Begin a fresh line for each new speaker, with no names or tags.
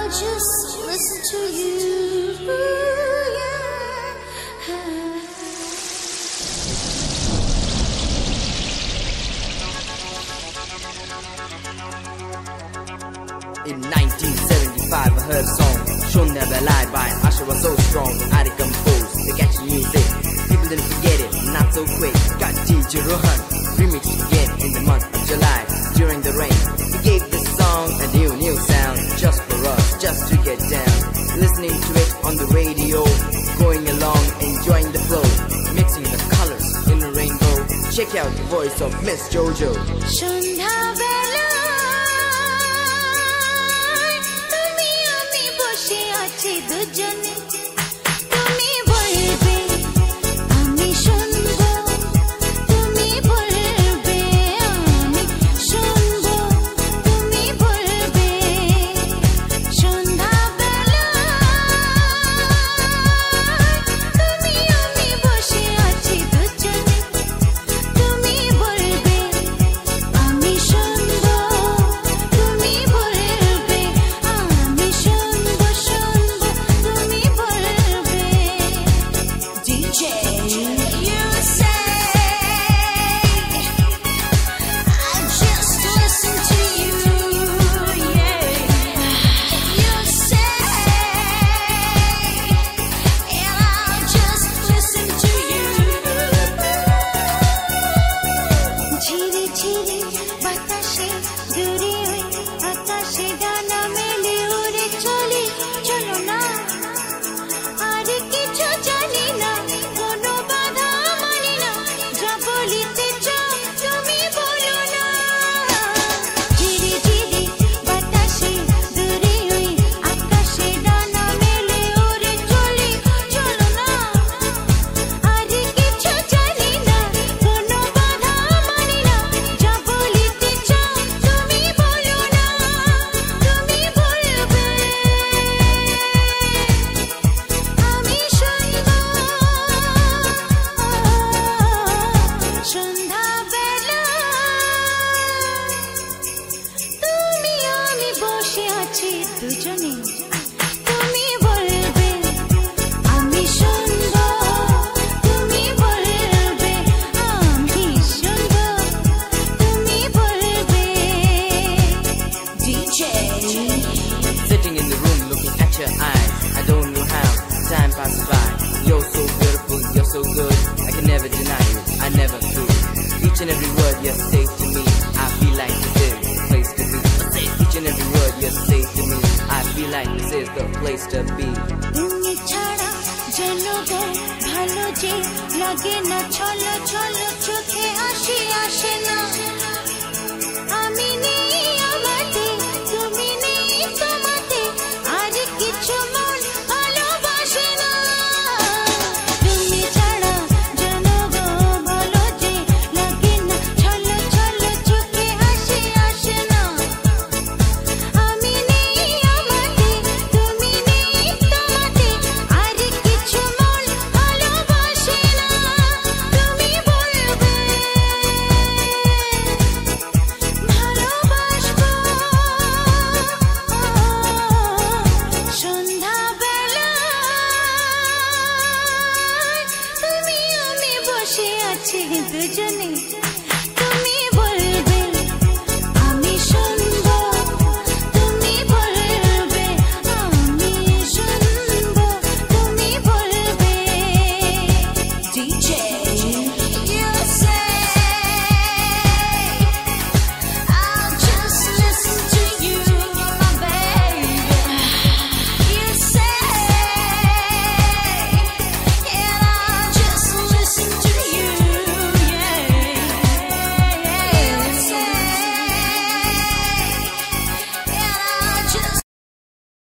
just listen to you.
In 1975 I heard a song, Shown Never Lied by Usher was so strong. I composed the catchy music, people didn't forget it, not so quick. Got DJ Rohan remixed again in the month of July. During the rain, he gave this song a new sound, just for us, just to get down. Listening to it on the radio, going along, enjoying the flow, mixing the colors in the rainbow. Check out the voice of Miss Jojo.
দুজনে তুমি বলবে আমি শুনবো, তুমি বলবে আমি শুনবো, তুমি বলবে সন্ধ্যাবেলা তুমি আমি বসে আছি দুজনে, তুমি বলবে আমি শুনবো, তুমি বলবে আমি শুনবো শুনবো তুমি বলবে। DJ you say I just listen to you, yeah. You say and I'll just listen to you. ঝিরি ঝিরি বাতাসে দূরে ওই আকাশে ডানা মেলে উড়ে চলি, চলো না আর কিছু জানি না, কোনো বাধা মানি না, যা বলিতে চাও তুমি বলো না। ঝিরি ঝিরি বাতাসে দূরে ওই আকাশে ডানা মেলে উড়ে চলি, চলো না আর কিছু জানি না, কোনো বাধা মানি না, যা বলিতে চাও তুমি বলো না, তুমি বলবে আমি শুনবো। সন্ধ্যাবেলা তুমি আমি বসে আছি দুজনে, তুমি বলবে আমি শুনবো, তুমি বলবে আমি শুনবো, তুমি বলবে। DJ
Sitting in the room looking at your eyes, I don't know how time passes by. You're so beautiful, you're so good, I can never deny you, I never could. Each and every word you say to me, I feel like this is the place to be. Each and every word you say to me, I feel like this is the place to be.
তুমি ছাড়া যেন গো ভালো যে লাগে না, ছলো ছলো চোখে হাসি আসে না।